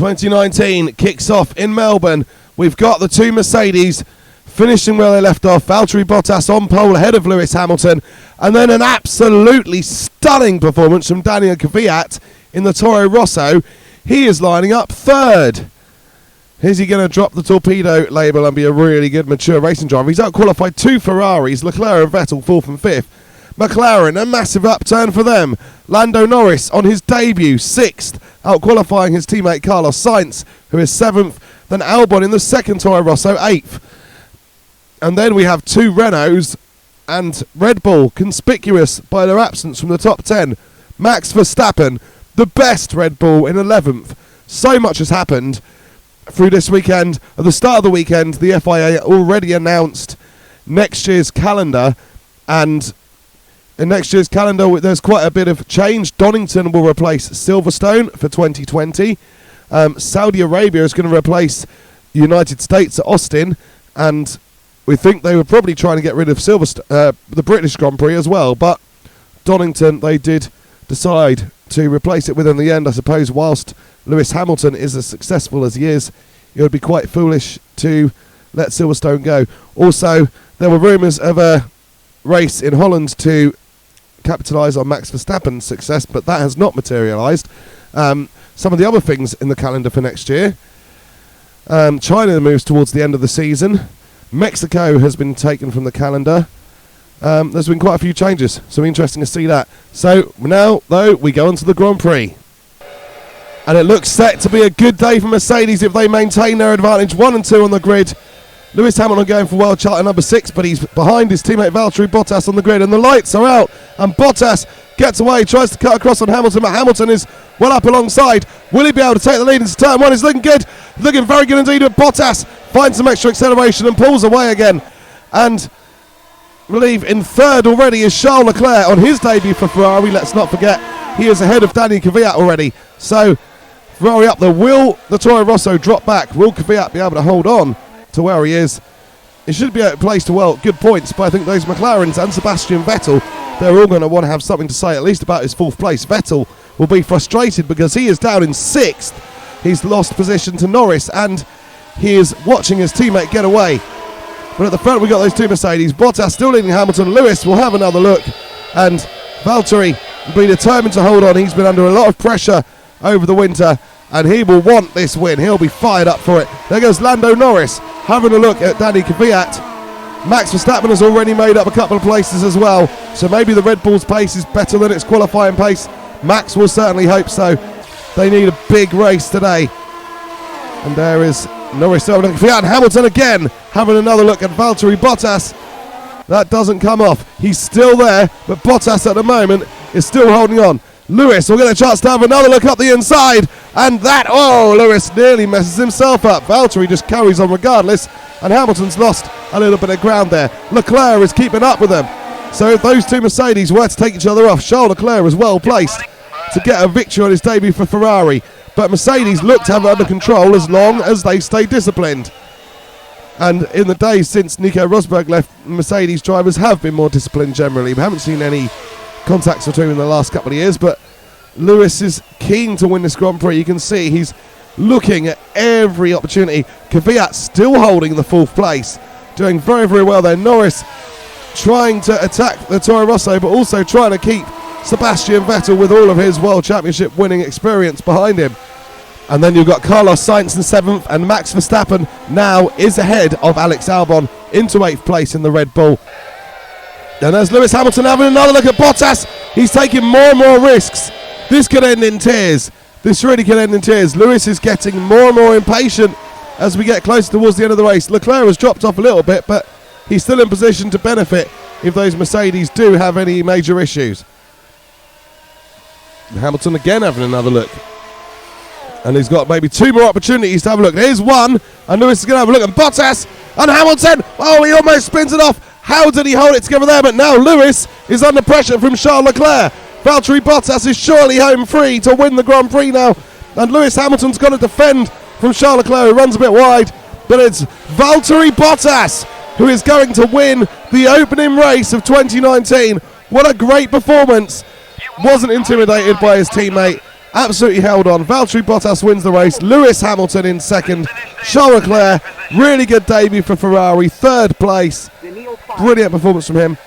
2019 kicks off in Melbourne. We've got the two Mercedes finishing where they left off. Valtteri Bottas on pole ahead of Lewis Hamilton. And then an absolutely stunning performance from Daniel Kvyat in the Tororosso. He is lining up third. Is he going to drop the torpedo label and be a really good, mature racing driver? He's out-qualified two Ferraris, Leclerc and Vettel, 4th and 5th. McLaren, a massive upturn for them. Lando Norris on his debut, 6th, out-qualifying his teammate Carlos Sainz, who is 7th. Then Albon in the second Toro Rosso, 8th. And then we have two Renaults and Red Bull, conspicuous by their absence from the top 10. Max Verstappen, the best Red Bull, in 11th. So much has happened through this weekend. At the start of the weekend, the FIA already announced next year's calendar, and in next year's calendar there's quite a bit of change. Donington will replace Silverstone for 2020. Saudi Arabia is going to replace United States at Austin, and we think they were probably trying to get rid of the British Grand Prix as well, but Donington, they did decide to replace it with in the end. I suppose whilst Lewis Hamilton is as successful as he is, it would be quite foolish to let Silverstone go. Also, there were rumours of a race in Holland to capitalise on Max Verstappen's success, but that has not materialised. Some of the other things in the calendar for next year: China moves towards the end of the season. Mexico has been taken from the calendar. There's been quite a few changes, so interesting to see that. So now, though, we go on to the Grand Prix. And it looks set to be a good day for Mercedes if they maintain their advantage. 1 and 2 on the grid. Lewis Hamilton going for world charter number 6, but he's behind his teammate Valtteri Bottas on the grid. And the lights are out, and Bottas gets away, tries to cut across on Hamilton, but Hamilton is well up alongside. Will he be able to take the lead into turn 1? He's looking good, looking very good indeed, but Bottas finds some extra acceleration and pulls away again. And I believe in third already is Charles Leclerc on his debut for Ferrari. Let's not forget, he is ahead of Daniel Kvyat already. So Ferrari up there. Will the Toro Rosso drop back? Will Kvyat be able to hold on to where he is? He should be placed to well, good points, but I think those McLarens and Sebastian Vettel, they're all going to want to have something to say at least about his 4th place. Vettel will be frustrated because he is down in 6th. He's lost position to Norris, and he is watching his teammate get away. But at the front, we've got those two Mercedes. Bottas still leading Hamilton. Lewis will have another look, and Valtteri will be determined to hold on. He's been under a lot of pressure over the winter, and he will want this win. He'll be fired up for it. There goes Lando Norris having a look at Danny Kvyat. Max Verstappen has already made up a couple of places as well, so maybe the Red Bull's pace is better than its qualifying pace. Max will certainly hope so. They need a big race today. And there is Norris over to Kvyat, and Hamilton again having another look at Valtteri Bottas. That doesn't come off. He's still there, but Bottas at the moment is still holding on. Lewis will get a chance to have another look up the inside, and that, Lewis nearly messes himself up. Valtteri just carries on regardless, and Hamilton's lost a little bit of ground there. Leclerc is keeping up with them. So if those two Mercedes were to take each other off, Charles Leclerc is well placed to get a victory on his debut for Ferrari. But Mercedes look to have it under control as long as they stay disciplined. And in the days since Nico Rosberg left, Mercedes drivers have been more disciplined generally. We haven't seen any contacts between them in the last couple of years, but Lewis is keen to win this Grand Prix. You can see he's looking at every opportunity. Kvyat still holding the 4th place, doing very, very well there. Norris trying to attack the Toro Rosso, but also trying to keep Sebastian Vettel with all of his World Championship winning experience behind him. And then you've got Carlos Sainz in 7th, and Max Verstappen now is ahead of Alex Albon into 8th place in the Red Bull. And there's Lewis Hamilton having another look at Bottas. He's taking more and more risks. This could end in tears. This really could end in tears. Lewis is getting more and more impatient as we get closer towards the end of the race. Leclerc has dropped off a little bit, but he's still in position to benefit if those Mercedes do have any major issues. Hamilton again having another look. And he's got maybe 2 more opportunities to have a look. Here's one, and Lewis is going to have a look at Bottas, and Hamilton, he almost spins it off. How did he hold it together there? But now Lewis is under pressure from Charles Leclerc. Valtteri Bottas is surely home free to win the Grand Prix now, and Lewis Hamilton's got to defend from Charles Leclerc, who runs a bit wide, but it's Valtteri Bottas who is going to win the opening race of 2019. What a great performance. Wasn't intimidated by his teammate. absolutely held on. Valtteri Bottas wins the race. Lewis Hamilton in second. Charles Leclerc, really good debut for Ferrari. Third place. Brilliant performance from him.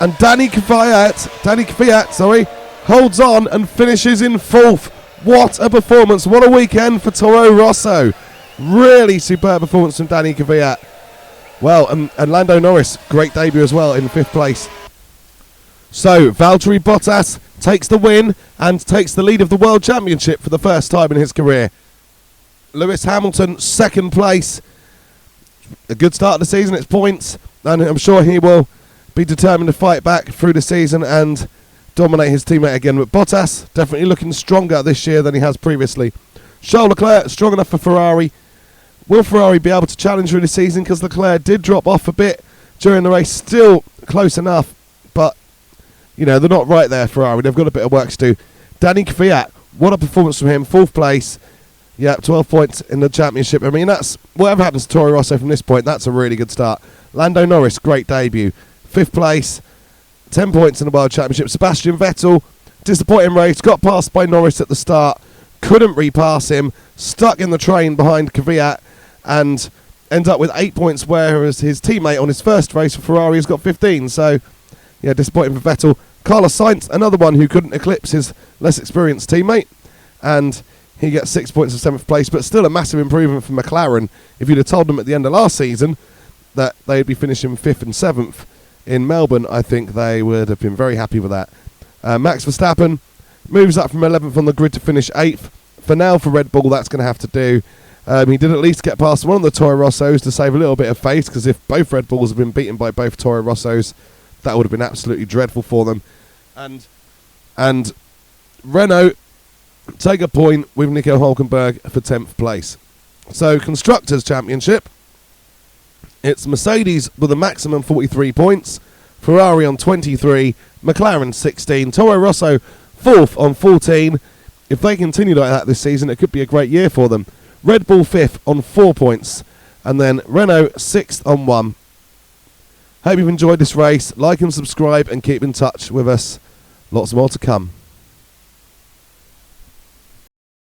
And Danny Kvyat, holds on and finishes in fourth. What a performance. What a weekend for Toro Rosso. Really superb performance from Danny Kvyat. Well, and Lando Norris, great debut as well in fifth place. So, Valtteri Bottas takes the win and takes the lead of the World Championship for the first time in his career. Lewis Hamilton, second place. A good start of the season, it's points, and I'm sure he will be determined to fight back through the season and dominate his teammate again. But Bottas, definitely looking stronger this year than he has previously. Charles Leclerc, strong enough for Ferrari. Will Ferrari be able to challenge through the season? Because Leclerc did drop off a bit during the race. Still close enough, but you know, they're not right there, Ferrari. They've got a bit of work to do. Danny Kvyat, what a performance from him. Fourth place. Yeah, 12 points in the championship. I mean, that's whatever happens to Toro Rosso from this point, that's a really good start. Lando Norris, great debut. Fifth place, 10 points in the World Championship. Sebastian Vettel, disappointing race. Got passed by Norris at the start. Couldn't repass him. Stuck in the train behind Kvyat and ends up with 8 points, whereas his teammate on his first race for Ferrari has got 15. So, yeah, disappointing for Vettel. Carlos Sainz, another one who couldn't eclipse his less experienced teammate, and he gets 6 points of 7th place, but still a massive improvement for McLaren. If you'd have told them at the end of last season that they'd be finishing 5th and 7th in Melbourne, I think they would have been very happy with that. Max Verstappen moves up from 11th on the grid to finish 8th. For now, for Red Bull, that's going to have to do. He did at least get past one of the Toro Rossos to save a little bit of face, because if both Red Bulls had been beaten by both Toro Rossos, that would have been absolutely dreadful for them. And Renault take a point with Nico Hülkenberg for 10th place. So, Constructors' Championship, it's Mercedes with a maximum 43 points, Ferrari on 23, McLaren 16, Toro Rosso 4th on 14. If they continue like that this season, it could be a great year for them. Red Bull 5th on 4 points, and then Renault 6th on 1. Hope you've enjoyed this race. Like and subscribe and keep in touch with us. Lots more to come.